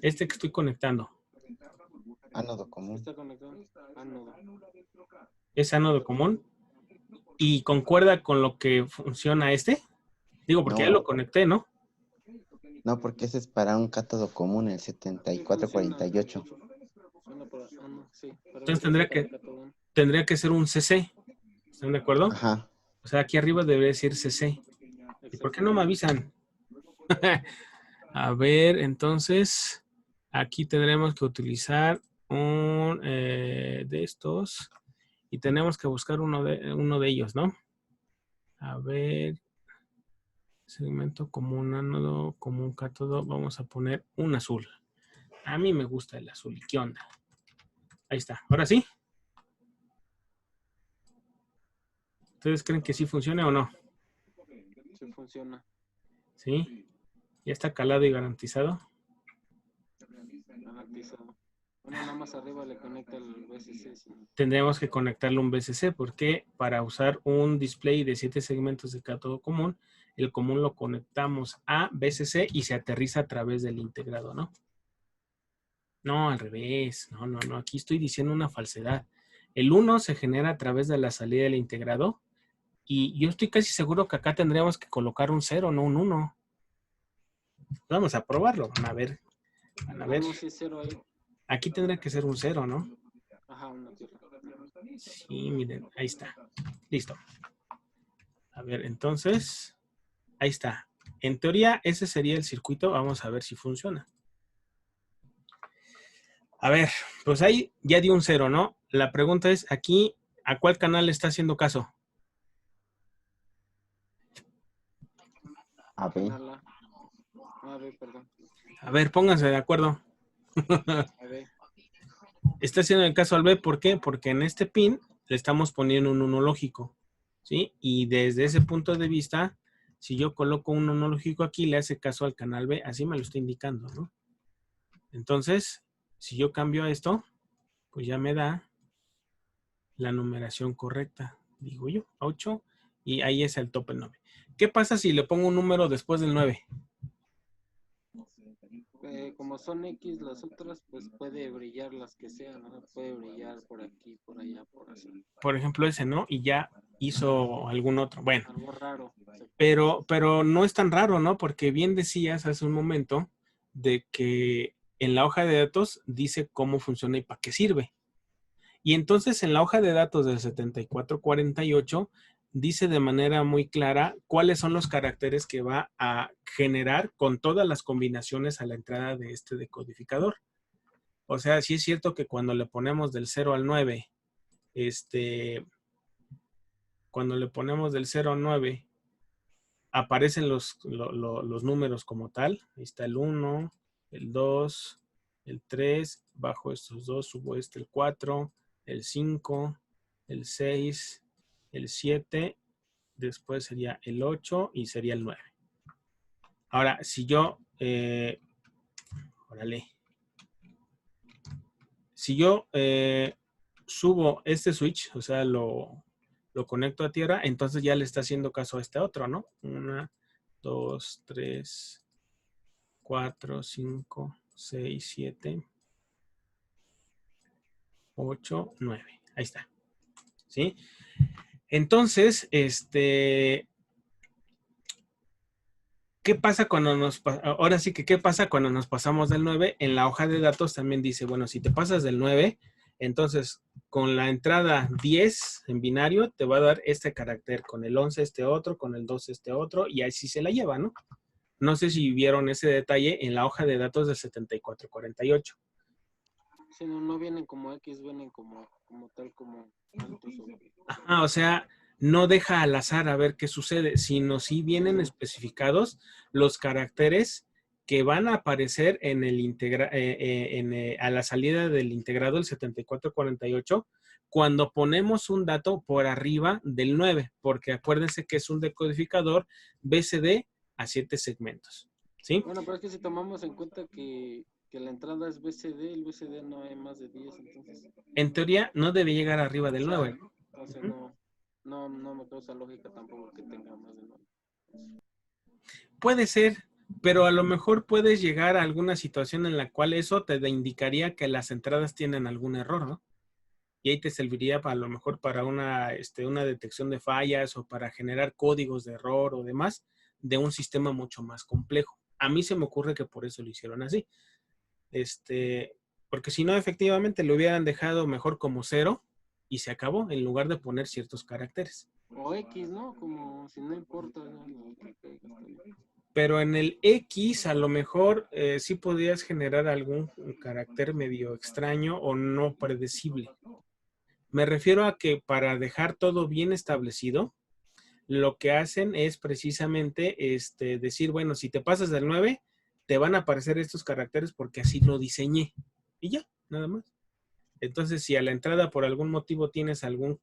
Que estoy conectando. Ánodo común. Está conectado. Ánodo. Es ánodo común. ¿Y concuerda con lo que funciona este? Digo, porque ya No, lo conecté, ¿no? no, porque ese es para un cátodo común, el 7448. Suena para, no, sí, para un Entonces CC para cátodo. tendría que ser un CC. ¿Están de acuerdo? Ajá. O sea, aquí arriba debe decir CC. ¿Y por qué no me avisan? A ver, entonces, aquí tendremos que utilizar un de estos y tenemos que buscar uno de ellos, ¿no? A ver, segmento común, ánodo, común, cátodo. Vamos a poner un azul. A mí me gusta el azul. ¿Y qué onda? Ahí está. ¿Ahora sí? ¿Ustedes creen que sí funciona o no? Sí funciona. ¿Sí? ¿Ya está calado y garantizado? Garantizado. Bueno, nada más arriba le conecta el VCC. Sí. Tendríamos que conectarle un VCC porque para usar un display de 7 segmentos de cátodo común, el común lo conectamos a VCC y se aterriza a través del integrado, ¿no? No, al revés. No. Aquí estoy diciendo una falsedad. El 1 se genera a través de la salida del integrado y yo estoy casi seguro que acá tendríamos que colocar un 0, no un 1. Vamos a probarlo. Van a ver. No, sí, cero ahí. Aquí tendría que ser un 0, ¿no? Ajá, una tierra. Sí, miren, ahí está. Listo. A ver, entonces, ahí está. En teoría, ese sería el circuito. Vamos a ver si funciona. A ver, pues ahí ya dio un 0, ¿no? La pregunta es, aquí, ¿a cuál canal le está haciendo caso? A ver. A ver, perdón. A ver, pónganse de acuerdo. A ver. Está haciendo el caso al B, ¿por qué? Porque en este pin le estamos poniendo un 1 lógico, ¿sí? Y desde ese punto de vista, si yo coloco un 1 lógico aquí, le hace caso al canal B, así me lo está indicando, ¿no? Entonces, si yo cambio esto, pues ya me da la numeración correcta, digo yo, 8, y ahí es el tope 9. ¿Qué pasa si le pongo un número después del 9? Como son X las otras, pues puede brillar las que sean, ¿no? Puede brillar por aquí, por allá, por así. Por ejemplo ese, ¿no? Y ya hizo algún otro. Bueno, algo raro. pero no es tan raro, ¿no? Porque bien decías hace un momento de que en la hoja de datos dice cómo funciona y para qué sirve. Y entonces en la hoja de datos del 7448 dice de manera muy clara cuáles son los caracteres que va a generar con todas las combinaciones a la entrada de este decodificador. O sea, sí es cierto que cuando le ponemos del 0 al 9, cuando le ponemos del 0 al 9, aparecen los números como tal. Ahí está el 1, el 2, el 3, bajo estos dos subo el 4, el 5, el 6, el 7, después sería el 8 y sería el 9. Ahora, si yo, si yo subo este switch, o sea, lo conecto a tierra, entonces ya le está haciendo caso a este otro, ¿no? 1, 2, 3, 4, 5, 6, 7, 8, 9. Ahí está. ¿Sí? Entonces, ¿qué pasa cuando ahora sí que qué pasa cuando nos pasamos del 9? En la hoja de datos también dice, bueno, si te pasas del 9, entonces con la entrada 10 en binario te va a dar este carácter, con el 11 este otro, con el 12 este otro, y así se la lleva, ¿no? No sé si vieron ese detalle en la hoja de datos del 7448. Sí, no vienen como X, vienen como tal, como altos. Ajá, o sea, no deja al azar a ver qué sucede, sino sí vienen especificados los caracteres que van a aparecer en el a la salida del integrado del 7448 cuando ponemos un dato por arriba del 9, porque acuérdense que es un decodificador BCD a 7 segmentos, ¿sí? Bueno, pero es que si tomamos en cuenta que la entrada es BCD, el BCD no hay más de 10, entonces... En teoría no debe llegar arriba del 9. Entonces no me causa lógica tampoco que tenga más de 9. Puede ser, pero a lo mejor puedes llegar a alguna situación en la cual eso te indicaría que las entradas tienen algún error, ¿no? Y ahí te serviría a lo mejor para una detección de fallas o para generar códigos de error o demás de un sistema mucho más complejo. A mí se me ocurre que por eso lo hicieron así. Porque si no, efectivamente lo hubieran dejado mejor como 0 y se acabó, en lugar de poner ciertos caracteres. O X, ¿no? Como si no importa, ¿no? Lo que caiga, está bien. Pero en el X a lo mejor sí podrías generar algún carácter medio extraño o no predecible. Me refiero a que para dejar todo bien establecido, lo que hacen es precisamente decir, bueno, si te pasas del 9, te van a aparecer estos caracteres porque así lo diseñé. Y ya, nada más. Entonces, si a la entrada por algún motivo tienes algún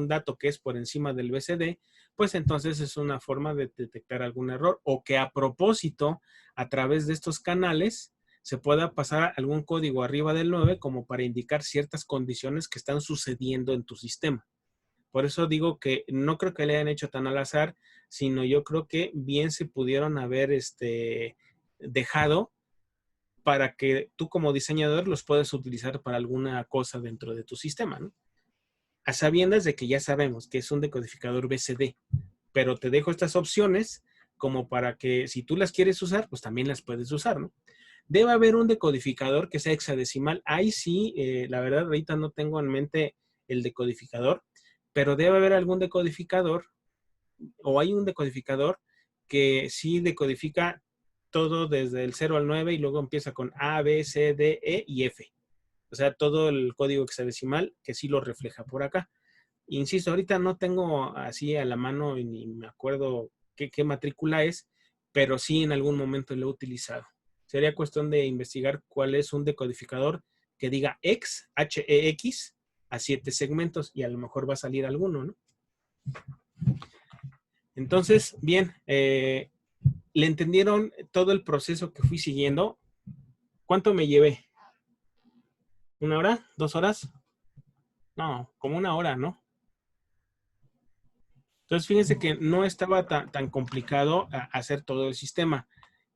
dato que es por encima del BCD, pues entonces es una forma de detectar algún error o que a propósito, a través de estos canales, se pueda pasar algún código arriba del 9 como para indicar ciertas condiciones que están sucediendo en tu sistema. Por eso digo que no creo que le hayan hecho tan al azar, sino yo creo que bien se pudieron haber dejado para que tú como diseñador los puedas utilizar para alguna cosa dentro de tu sistema, ¿no? A sabiendas de que ya sabemos que es un decodificador BCD, pero te dejo estas opciones como para que si tú las quieres usar, pues también las puedes usar, ¿no? Debe haber un decodificador que sea hexadecimal. Ahí sí, la verdad, ahorita no tengo en mente el decodificador, pero debe haber algún decodificador o hay un decodificador que sí decodifica todo desde el 0 al 9 y luego empieza con A, B, C, D, E y F. O sea, todo el código hexadecimal que sí lo refleja por acá. Insisto, ahorita no tengo así a la mano ni me acuerdo qué matrícula es, pero sí en algún momento lo he utilizado. Sería cuestión de investigar cuál es un decodificador que diga X, H-E-X, a 7 segmentos y a lo mejor va a salir alguno, ¿no? Entonces, bien, ¿le entendieron todo el proceso que fui siguiendo? ¿Cuánto me llevé? ¿1 hora? ¿2 horas? No, como 1 hora, ¿no? Entonces, fíjense que no estaba tan complicado hacer todo el sistema.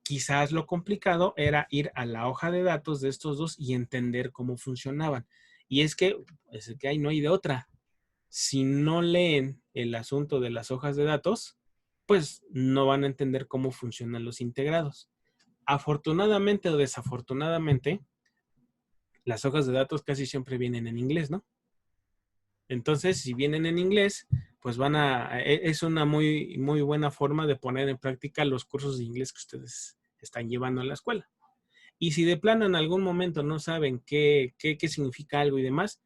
Quizás lo complicado era ir a la hoja de datos de estos dos y entender cómo funcionaban. Y es que ahí no hay de otra. Si no leen el asunto de las hojas de datos, pues no van a entender cómo funcionan los integrados. Afortunadamente o desafortunadamente, las hojas de datos casi siempre vienen en inglés, ¿no? Entonces, si vienen en inglés, pues es una muy, muy buena forma de poner en práctica los cursos de inglés que ustedes están llevando en la escuela. Y si de plano en algún momento no saben qué significa algo y demás,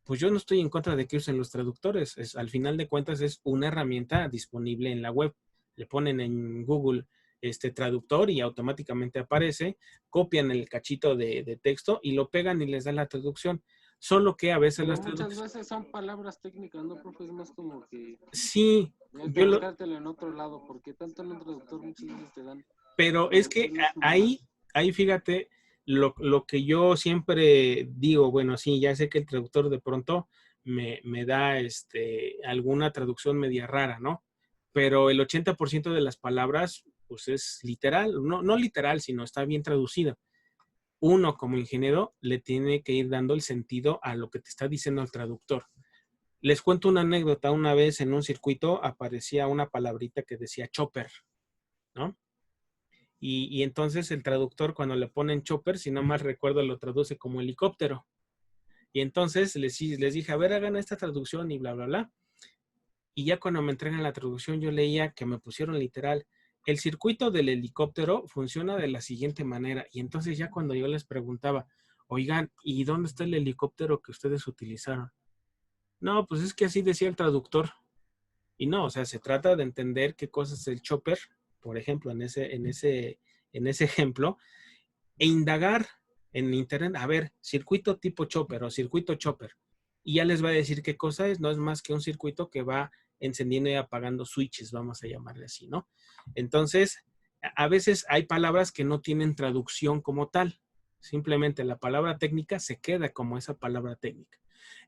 pues yo no estoy en contra de que usen los traductores. Al final de cuentas es una herramienta disponible en la web. Le ponen en Google traductor y automáticamente aparece, copian el cachito de texto y lo pegan y les dan la traducción. Solo que a veces Pero las muchas traducciones... veces son palabras técnicas, ¿no, profe? Es más como que Sí, hay que buscártelo en otro lado, porque tanto en un traductor muchas veces te dan. pero es que ahí fíjate, lo que yo siempre digo, bueno, sí, ya sé que el traductor de pronto me da alguna traducción media rara, ¿no? Pero el 80% de las palabras, pues es literal, no literal, sino está bien traducida. Uno como ingeniero le tiene que ir dando el sentido a lo que te está diciendo el traductor. Les cuento una anécdota. Una vez en un circuito aparecía una palabrita que decía chopper, ¿no? Y entonces el traductor cuando le ponen chopper, si no mal recuerdo, lo traduce como helicóptero. Y entonces les dije, a ver, hagan esta traducción y bla, bla, bla. Y ya cuando me entregan la traducción, yo leía que me pusieron literal, el circuito del helicóptero funciona de la siguiente manera. Y entonces ya cuando yo les preguntaba, oigan, ¿y dónde está el helicóptero que ustedes utilizaron? No, pues es que así decía el traductor. Y no, o sea, se trata de entender qué cosa es el chopper, por ejemplo, en ese ejemplo, e indagar en internet, a ver, circuito tipo chopper o circuito chopper. Y ya les va a decir qué cosa es, no es más que un circuito que va encendiendo y apagando switches, vamos a llamarle así, ¿no? Entonces, a veces hay palabras que no tienen traducción como tal. Simplemente la palabra técnica se queda como esa palabra técnica.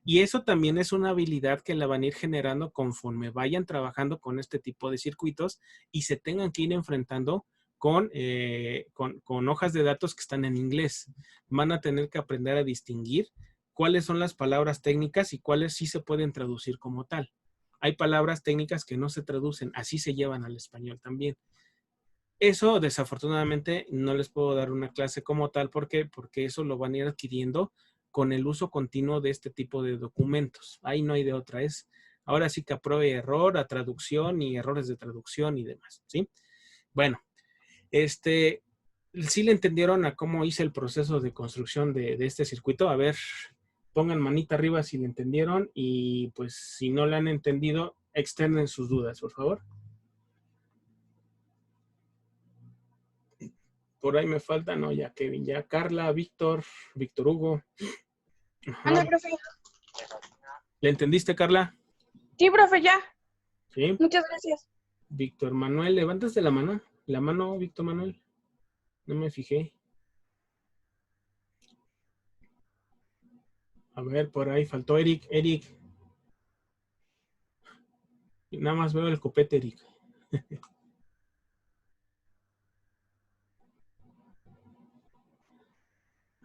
Y eso también es una habilidad que la van a ir generando conforme vayan trabajando con este tipo de circuitos y se tengan que ir enfrentando con hojas de datos que están en inglés. Van a tener que aprender a distinguir cuáles son las palabras técnicas y cuáles sí se pueden traducir como tal. Hay palabras técnicas que no se traducen, así se llevan al español también. Eso, desafortunadamente, no les puedo dar una clase como tal. ¿Por qué? Porque eso lo van a ir adquiriendo con el uso continuo de este tipo de documentos. Ahí no hay de otra. Es ahora sí que a prueba y error, a traducción y errores de traducción y demás, ¿sí? Bueno, ¿sí le entendieron a cómo hice el proceso de construcción de este circuito? A ver, pongan manita arriba si le entendieron y pues si no le han entendido, externen sus dudas, por favor. Por ahí me falta, no, ya Kevin, ya Carla, Víctor Hugo. Anda, profe. ¿Le entendiste, Carla? Sí, profe, ya. Sí. Muchas gracias. Víctor Manuel, levantaste la mano. La mano, Víctor Manuel. No me fijé. A ver, por ahí faltó Eric. Eric. Nada más veo el copete, Eric.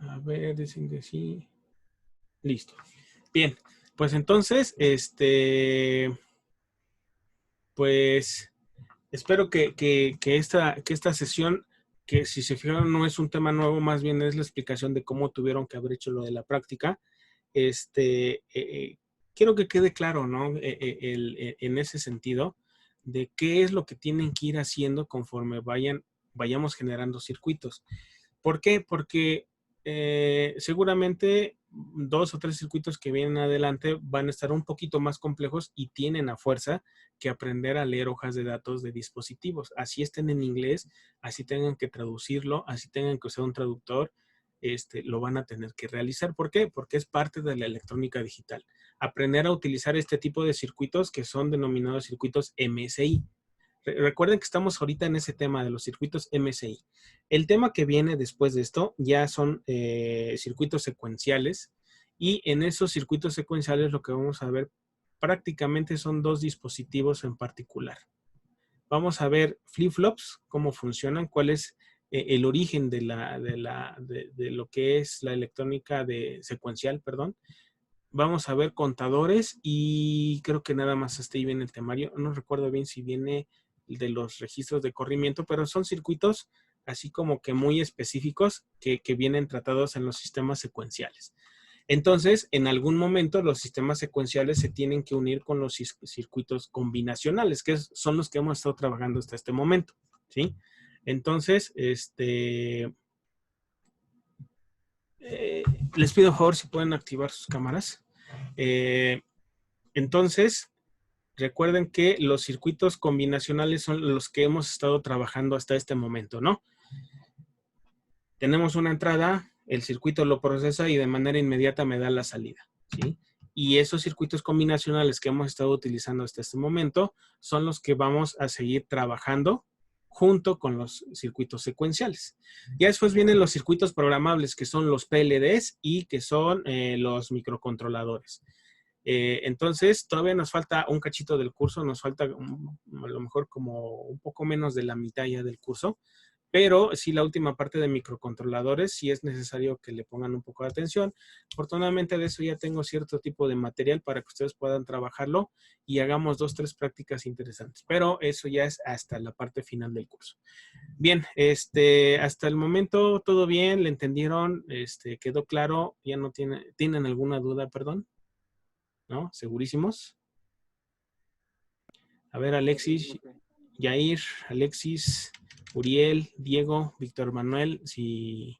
A ver, dicen que sí. Listo. Bien, pues entonces, pues espero que esta sesión, que si se fijaron no es un tema nuevo, más bien es la explicación de cómo tuvieron que haber hecho lo de la práctica. Quiero que quede claro, ¿no? En ese sentido, de qué es lo que tienen que ir haciendo conforme vayamos generando circuitos. ¿Por qué? Porque seguramente 2 o 3 circuitos que vienen adelante van a estar un poquito más complejos y tienen a fuerza que aprender a leer hojas de datos de dispositivos. Así estén en inglés, así tengan que traducirlo, así tengan que usar un traductor, lo van a tener que realizar. ¿Por qué? Porque es parte de la electrónica digital. Aprender a utilizar este tipo de circuitos que son denominados circuitos MSI. Recuerden que estamos ahorita en ese tema de los circuitos MSI. El tema que viene después de esto ya son circuitos secuenciales, y en esos circuitos secuenciales lo que vamos a ver prácticamente son 2 dispositivos en particular. Vamos a ver flip-flops, cómo funcionan, cuál es el origen de lo que es la electrónica secuencial, perdón. Vamos a ver contadores y creo que nada más hasta ahí viene el temario. No recuerdo bien si viene de los registros de corrimiento, pero son circuitos así como que muy específicos que vienen tratados en los sistemas secuenciales. Entonces, en algún momento los sistemas secuenciales se tienen que unir con los circuitos combinacionales, que son los que hemos estado trabajando hasta este momento, ¿sí? Entonces, les pido por favor si pueden activar sus cámaras. Entonces, recuerden que los circuitos combinacionales son los que hemos estado trabajando hasta este momento, ¿no? Tenemos una entrada, el circuito lo procesa y de manera inmediata me da la salida, ¿sí? Y esos circuitos combinacionales que hemos estado utilizando hasta este momento son los que vamos a seguir trabajando junto con los circuitos secuenciales. Ya después vienen los circuitos programables, que son los PLDs y que son los microcontroladores. Entonces, todavía nos falta un cachito del curso, nos falta a lo mejor como un poco menos de la mitad ya del curso, pero sí la última parte de microcontroladores sí es necesario que le pongan un poco de atención. Afortunadamente de eso ya tengo cierto tipo de material para que ustedes puedan trabajarlo y hagamos 2 o 3 prácticas interesantes, pero eso ya es hasta la parte final del curso. Bien, hasta el momento todo bien, ¿le entendieron? ¿Quedó claro? ¿Ya no tienen alguna duda, perdón? ¿No? ¿Segurísimos? A ver, Alexis, Yair, Alexis, Uriel, Diego, Víctor Manuel, si...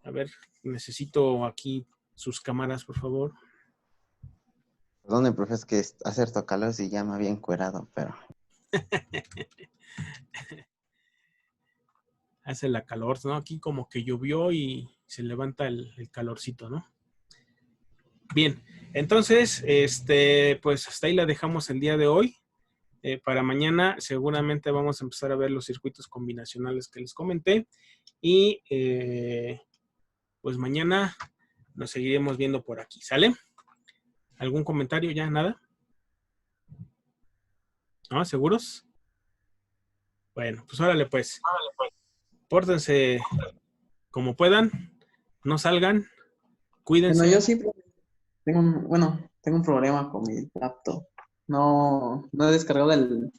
A ver, necesito aquí sus cámaras, por favor. Perdón, profe, es que hace harto calor y ya me había encuerado, pero... Hace la calor, ¿no? Aquí como que llovió y se levanta el calorcito, ¿no? Bien, entonces, pues hasta ahí la dejamos el día de hoy. Para mañana seguramente vamos a empezar a ver los circuitos combinacionales que les comenté. Y pues mañana nos seguiremos viendo por aquí, ¿sale? ¿Algún comentario ya? ¿Nada? ¿No? ¿Seguros? Bueno, pues órale pues. Pórtense como puedan, no salgan, cuídense. Bueno, yo sí tengo un problema con mi laptop. No he descargado el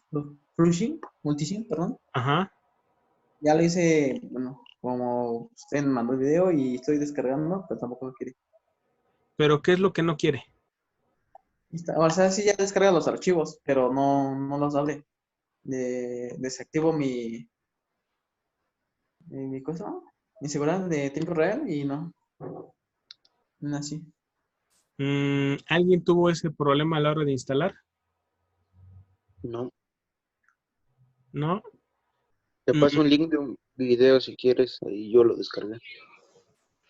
Flushing, Multisim, perdón. Ajá. Ya lo hice, bueno, como usted me mandó el video y estoy descargando, pero tampoco lo quiere. Pero ¿qué es lo que no quiere? O sea, sí ya descarga los archivos, pero no los abre. Desactivo mi cosa, mi seguridad de tiempo real y no así. ¿Alguien tuvo ese problema a la hora de instalar? No. ¿No? Te Mm, paso un link de un video si quieres, ahí yo lo descargué.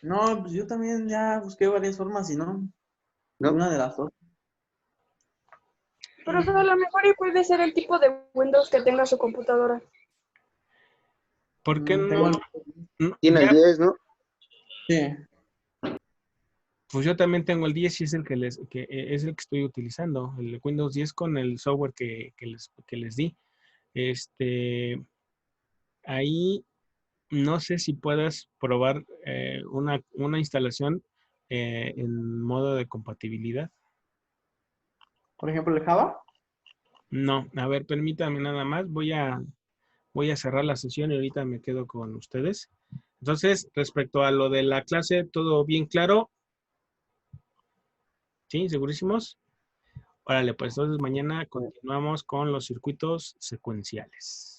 No, pues yo también ya busqué varias formas y no, ¿No? ninguna de las dos. Pero o sea, a lo mejor y puede ser el tipo de Windows que tenga su computadora. ¿Por qué Tengo no? Tiene el Ya, 10, ¿no? sí. pues yo también tengo el 10 y es el es el que estoy utilizando, el Windows 10 con el software que les di. Ahí no sé si puedas probar una instalación en modo de compatibilidad. Por ejemplo, el Java. No, a ver, permítame nada más. Voy a cerrar la sesión y ahorita me quedo con ustedes. Entonces, respecto a lo de la clase, ¿todo bien claro? ¿Sí? ¿Segurísimos? Órale, pues entonces mañana continuamos con los circuitos secuenciales.